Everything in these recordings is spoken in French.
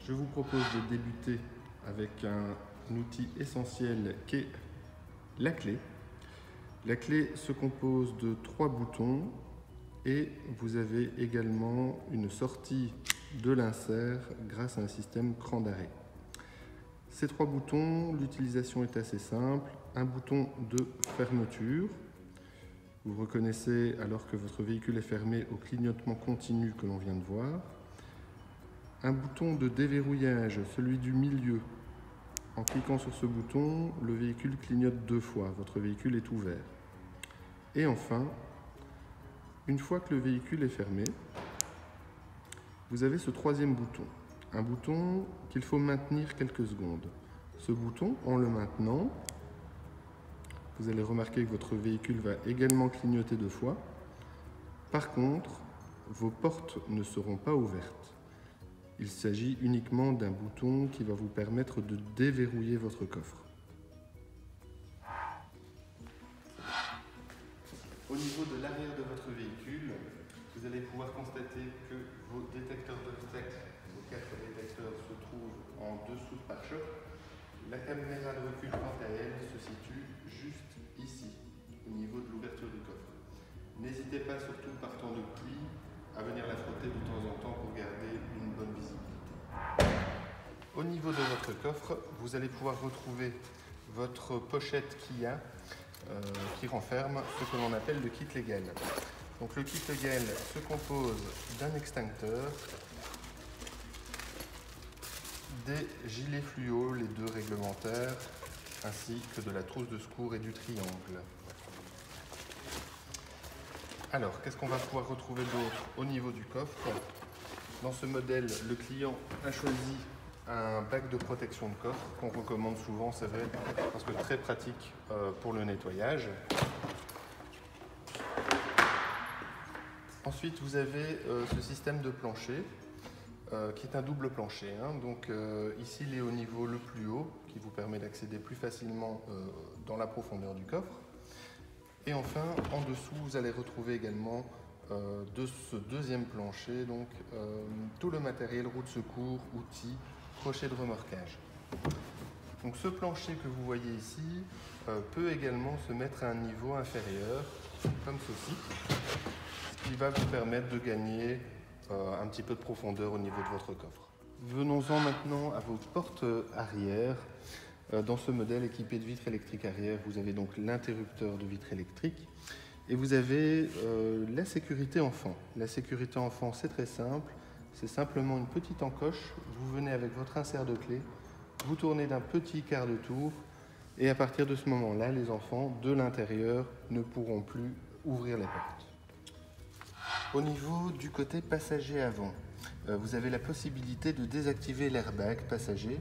Je vous propose de débuter avec un outil essentiel qui est la clé. La clé se compose de 3 boutons et vous avez également une sortie de l'insert grâce à un système cran d'arrêt. Ces 3 boutons, l'utilisation est assez simple. Un bouton de fermeture. Vous reconnaissez alors que votre véhicule est fermé au clignotement continu que l'on vient de voir. Un bouton de déverrouillage, celui du milieu. En cliquant sur ce bouton, le véhicule clignote 2 fois. Votre véhicule est ouvert. Et enfin, une fois que le véhicule est fermé, vous avez ce 3e bouton. Un bouton qu'il faut maintenir quelques secondes. Ce bouton, en le maintenant, vous allez remarquer que votre véhicule va également clignoter 2 fois. Par contre, vos portes ne seront pas ouvertes. Il s'agit uniquement d'un bouton qui va vous permettre de déverrouiller votre coffre. Au niveau de l'arrière de votre véhicule, vous allez pouvoir constater que vos détecteurs d'obstacles, vos 4 détecteurs, se trouvent en dessous de pare-choc. La caméra de recul, quant à elle, se situe juste ici, au niveau de l'ouverture du coffre. N'hésitez pas, surtout par temps de pluie, à venir la frotter de temps en temps pour garder une bonne visibilité. Au niveau de votre coffre, vous allez pouvoir retrouver votre pochette Kia qui renferme ce que l'on appelle le kit légal. Donc le kit légal se compose d'un extincteur, des gilets fluo, les 2 réglementaires, ainsi que de la trousse de secours et du triangle. Alors, qu'est-ce qu'on va pouvoir retrouver d'autre au niveau du coffre? Dans ce modèle, le client a choisi un bac de protection de coffre qu'on recommande souvent, c'est vrai, parce que très pratique pour le nettoyage. Ensuite, vous avez ce système de plancher qui est un double plancher. Donc ici, il est au niveau le plus haut, qui vous permet d'accéder plus facilement dans la profondeur du coffre. Et enfin, en dessous, vous allez retrouver également de ce 2e plancher donc, tout le matériel, roue de secours, outils, crochet de remorquage. Donc ce plancher que vous voyez ici peut également se mettre à un niveau inférieur, comme ceci, ce qui va vous permettre de gagner un petit peu de profondeur au niveau de votre coffre. Venons-en maintenant à vos portes arrière. Dans ce modèle équipé de vitres électriques arrière, vous avez donc l'interrupteur de vitre électrique et vous avez la sécurité enfant. La sécurité enfant, c'est très simple. C'est simplement une petite encoche. Vous venez avec votre insert de clé, vous tournez d'un petit quart de tour et à partir de ce moment-là, les enfants de l'intérieur ne pourront plus ouvrir les portes. Au niveau du côté passager avant, vous avez la possibilité de désactiver l'airbag passager.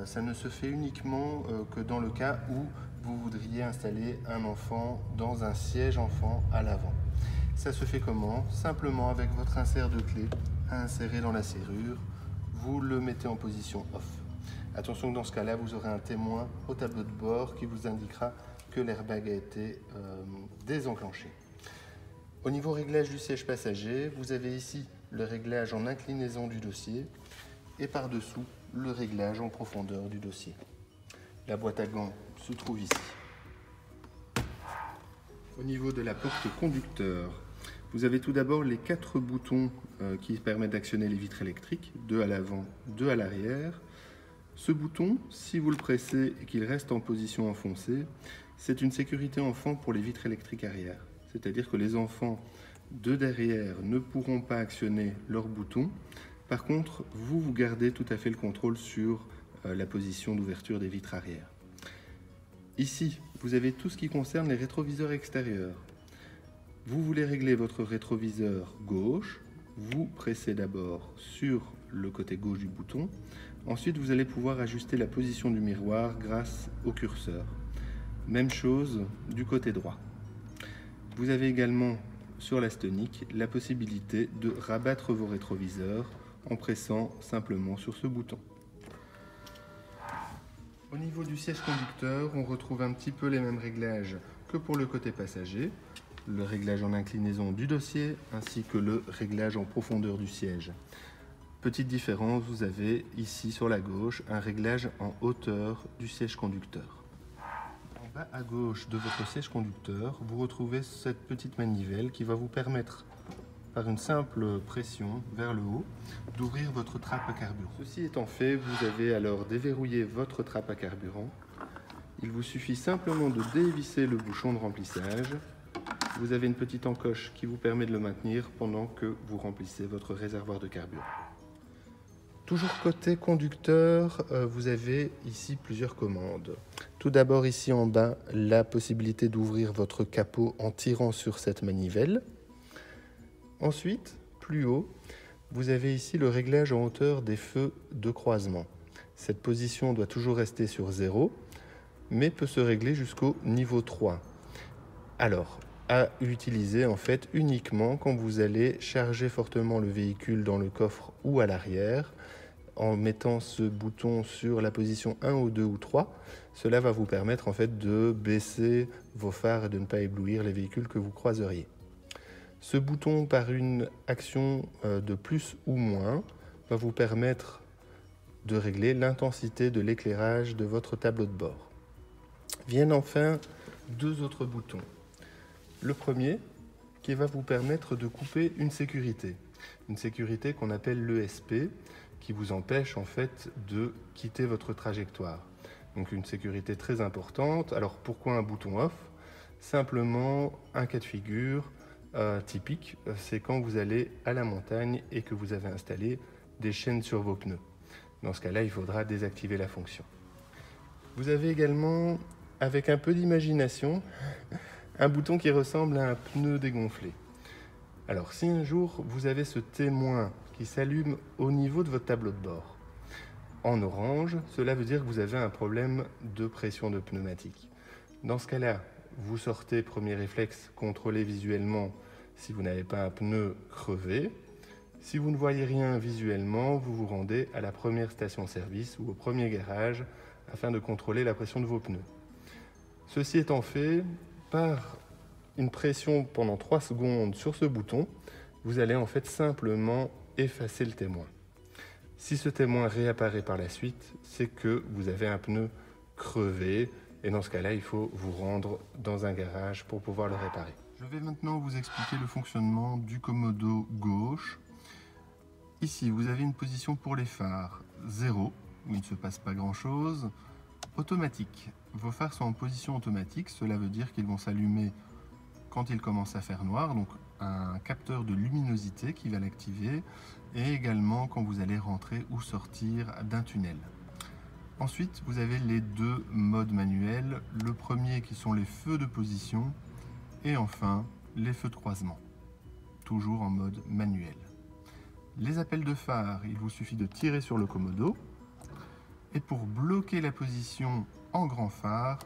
Ça ne se fait uniquement que dans le cas où vous voudriez installer un enfant dans un siège enfant à l'avant. Ça se fait comment? Simplement avec votre insert de clé à insérer dans la serrure, vous le mettez en position off. Attention que dans ce cas-là, vous aurez un témoin au tableau de bord qui vous indiquera que l'airbag a été désenclenché. Au niveau réglage du siège passager, vous avez ici le réglage en inclinaison du dossier et par-dessous le réglage en profondeur du dossier. La boîte à gants se trouve ici. Au niveau de la porte conducteur, vous avez tout d'abord les 4 boutons qui permettent d'actionner les vitres électriques, 2 à l'avant, 2 à l'arrière. Ce bouton, si vous le pressez et qu'il reste en position enfoncée, c'est une sécurité enfant pour les vitres électriques arrière. C'est-à-dire que les enfants de derrière ne pourront pas actionner leur bouton. Par contre, vous gardez tout à fait le contrôle sur la position d'ouverture des vitres arrière. Ici, vous avez tout ce qui concerne les rétroviseurs extérieurs. Vous voulez régler votre rétroviseur gauche, vous pressez d'abord sur le côté gauche du bouton. Ensuite, vous allez pouvoir ajuster la position du miroir grâce au curseur. Même chose du côté droit. Vous avez également sur la stonique la possibilité de rabattre vos rétroviseurs en pressant simplement sur ce bouton. Au niveau du siège conducteur, on retrouve un petit peu les mêmes réglages que pour le côté passager. Le réglage en inclinaison du dossier ainsi que le réglage en profondeur du siège. Petite différence, vous avez ici sur la gauche un réglage en hauteur du siège conducteur. En bas à gauche de votre siège conducteur, vous retrouvez cette petite manivelle qui va vous permettre, par une simple pression vers le haut, d'ouvrir votre trappe à carburant. Ceci étant fait, vous avez alors déverrouillé votre trappe à carburant. Il vous suffit simplement de dévisser le bouchon de remplissage. Vous avez une petite encoche qui vous permet de le maintenir pendant que vous remplissez votre réservoir de carburant. Toujours côté conducteur, vous avez ici plusieurs commandes. Tout d'abord ici en bas, la possibilité d'ouvrir votre capot en tirant sur cette manivelle. Ensuite, plus haut, vous avez ici le réglage en hauteur des feux de croisement. Cette position doit toujours rester sur 0, mais peut se régler jusqu'au niveau 3. Alors, à utiliser en fait uniquement quand vous allez charger fortement le véhicule dans le coffre ou à l'arrière. En mettant ce bouton sur la position 1 ou 2 ou 3, cela va vous permettre en fait de baisser vos phares et de ne pas éblouir les véhicules que vous croiseriez. Ce bouton, par une action de plus ou moins, va vous permettre de régler l'intensité de l'éclairage de votre tableau de bord. Viennent enfin deux autres boutons. Le premier qui va vous permettre de couper une sécurité qu'on appelle l'ESP, qui vous empêche en fait de quitter votre trajectoire. Donc une sécurité très importante. Alors pourquoi un bouton off? Simplement un cas de figure typique, c'est quand vous allez à la montagne et que vous avez installé des chaînes sur vos pneus. Dans ce cas-là, il faudra désactiver la fonction. Vous avez également, avec un peu d'imagination, un bouton qui ressemble à un pneu dégonflé. Alors si un jour vous avez ce témoin qui s'allume au niveau de votre tableau de bord en orange, cela veut dire que vous avez un problème de pression de pneumatique. Dans ce cas-là, vous sortez, premier réflexe, contrôlez visuellement si vous n'avez pas un pneu crevé. Si vous ne voyez rien visuellement, vous vous rendez à la première station-service ou au premier garage afin de contrôler la pression de vos pneus. Ceci étant fait, par une pression pendant 3 secondes sur ce bouton, vous allez en fait simplement effacer le témoin. Si ce témoin réapparaît par la suite, c'est que vous avez un pneu crevé et dans ce cas-là, il faut vous rendre dans un garage pour pouvoir le réparer. Je vais maintenant vous expliquer le fonctionnement du commodo gauche. Ici, vous avez une position pour les phares 0, où il ne se passe pas grand-chose. Automatique. Vos phares sont en position automatique, cela veut dire qu'ils vont s'allumer quand il commence à faire noir, donc un capteur de luminosité qui va l'activer, et également quand vous allez rentrer ou sortir d'un tunnel. Ensuite, vous avez les deux modes manuels, le premier qui sont les feux de position, et enfin les feux de croisement, toujours en mode manuel. Les appels de phare, il vous suffit de tirer sur le commodo, et pour bloquer la position en grand phare,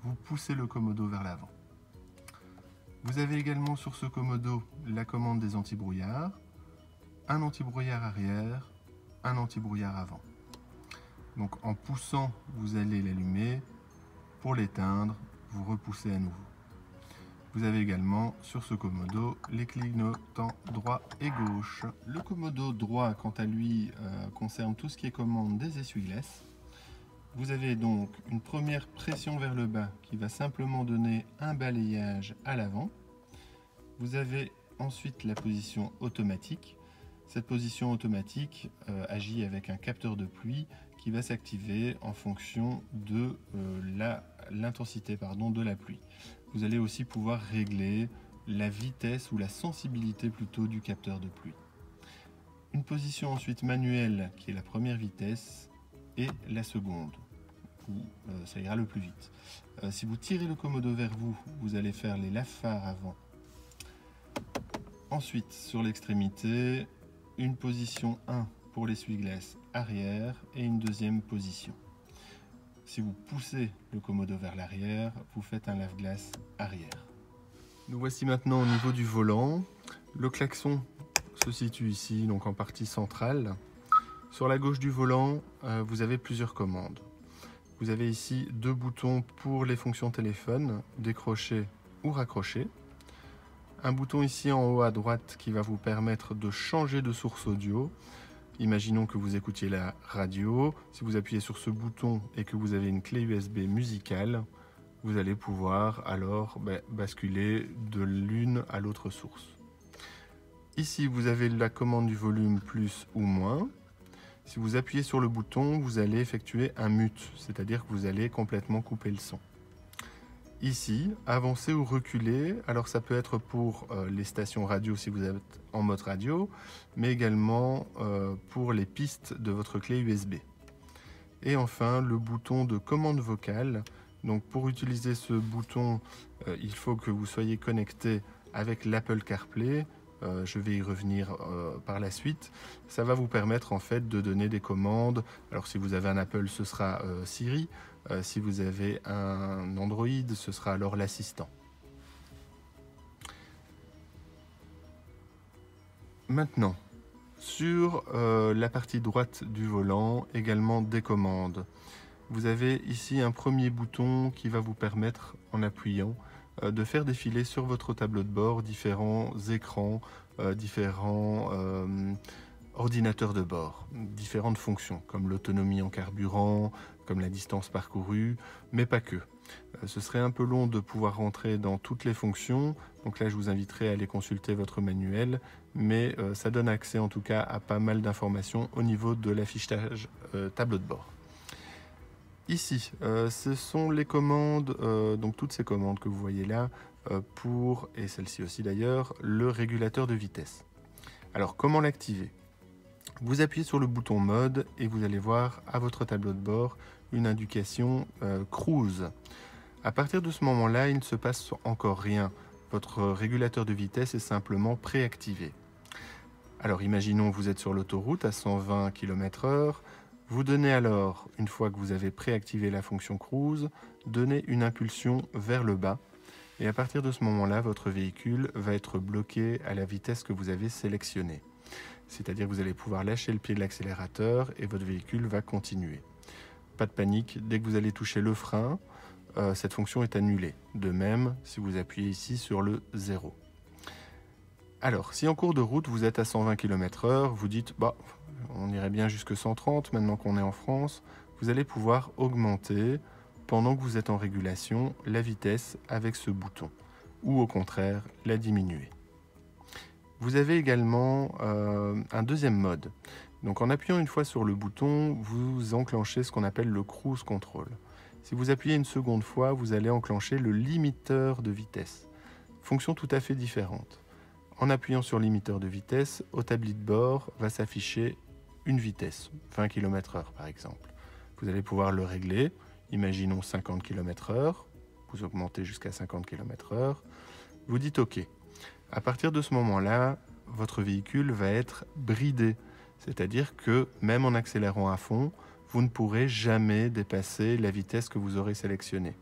vous poussez le commodo vers l'avant. Vous avez également sur ce commodo la commande des antibrouillards, un antibrouillard arrière, un antibrouillard avant. Donc en poussant, vous allez l'allumer. Pour l'éteindre, vous repoussez à nouveau. Vous avez également sur ce commodo les clignotants droit et gauche. Le commodo droit, quant à lui, concerne tout ce qui est commande des essuie-glaces. Vous avez donc une première pression vers le bas qui va simplement donner un balayage à l'avant. Vous avez ensuite la position automatique. Cette position automatique agit avec un capteur de pluie qui va s'activer en fonction de l'intensité de la pluie. Vous allez aussi pouvoir régler la vitesse ou la sensibilité plutôt du capteur de pluie. Une position ensuite manuelle qui est la première vitesse et la seconde, où ça ira le plus vite. Si vous tirez le commodo vers vous, vous allez faire les lave-phares avant. Ensuite, sur l'extrémité, une position 1 pour l'essuie-glace arrière et une deuxième position. Si vous poussez le commodo vers l'arrière, vous faites un lave-glace arrière. Nous voici maintenant au niveau du volant. Le klaxon se situe ici, donc en partie centrale. Sur la gauche du volant, vous avez plusieurs commandes. Vous avez ici deux boutons pour les fonctions téléphone, décrocher ou raccrocher. Un bouton ici en haut à droite qui va vous permettre de changer de source audio. imaginons que vous écoutiez la radio. Si vous appuyez sur ce bouton et que vous avez une clé USB musicale, vous allez pouvoir alors basculer de l'une à l'autre source. Ici, vous avez la commande du volume plus ou moins. Si vous appuyez sur le bouton, vous allez effectuer un mute, c'est-à-dire que vous allez complètement couper le son. Ici, avancer ou reculer, alors ça peut être pour les stations radio si vous êtes en mode radio, mais également pour les pistes de votre clé USB. Et enfin, le bouton de commande vocale. Donc pour utiliser ce bouton, il faut que vous soyez connecté avec l'Apple CarPlay. Je vais y revenir par la suite. Ça va vous permettre en fait de donner des commandes. Alors si vous avez un Apple, ce sera Siri. Si vous avez un Android, ce sera alors l'assistant. Maintenant, sur la partie droite du volant, également des commandes. Vous avez ici un premier bouton qui va vous permettre, en appuyant, de faire défiler sur votre tableau de bord différents écrans, différents ordinateurs de bord, différentes fonctions, comme l'autonomie en carburant, comme la distance parcourue, mais pas que. Ce serait un peu long de pouvoir rentrer dans toutes les fonctions, donc là je vous inviterai à aller consulter votre manuel, mais ça donne accès en tout cas à pas mal d'informations au niveau de l'affichage tableau de bord. Ici, ce sont les commandes, donc toutes ces commandes que vous voyez là, pour, et celle-ci aussi d'ailleurs, le régulateur de vitesse. Alors comment l'activer? Vous appuyez sur le bouton mode et vous allez voir à votre tableau de bord une indication cruise. À partir de ce moment-là, il ne se passe encore rien. Votre régulateur de vitesse est simplement préactivé. Alors imaginons que vous êtes sur l'autoroute à 120 km/h. Vous donnez alors, une fois que vous avez préactivé la fonction cruise, donnez une impulsion vers le bas. Et à partir de ce moment-là, votre véhicule va être bloqué à la vitesse que vous avez sélectionnée. C'est-à-dire que vous allez pouvoir lâcher le pied de l'accélérateur et votre véhicule va continuer. Pas de panique, dès que vous allez toucher le frein, cette fonction est annulée. De même, si vous appuyez ici sur le 0. Alors, si en cours de route, vous êtes à 120 km/h, vous dites, on irait bien jusque 130 maintenant qu'on est en France, vous allez pouvoir augmenter, pendant que vous êtes en régulation, la vitesse avec ce bouton, ou au contraire, la diminuer. Vous avez également un deuxième mode. Donc en appuyant une fois sur le bouton, vous enclenchez ce qu'on appelle le cruise control. Si vous appuyez une seconde fois, vous allez enclencher le limiteur de vitesse. Fonction tout à fait différente. En appuyant sur limiteur de vitesse, au tablier de bord va s'afficher une vitesse, 20 km/h par exemple. Vous allez pouvoir le régler, imaginons 50 km/h, vous augmentez jusqu'à 50 km/h, vous dites OK. À partir de ce moment-là, votre véhicule va être bridé, c'est-à-dire que même en accélérant à fond, vous ne pourrez jamais dépasser la vitesse que vous aurez sélectionnée.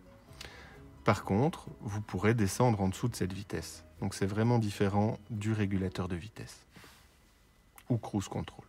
Par contre, vous pourrez descendre en dessous de cette vitesse. Donc c'est vraiment différent du régulateur de vitesse ou cruise control.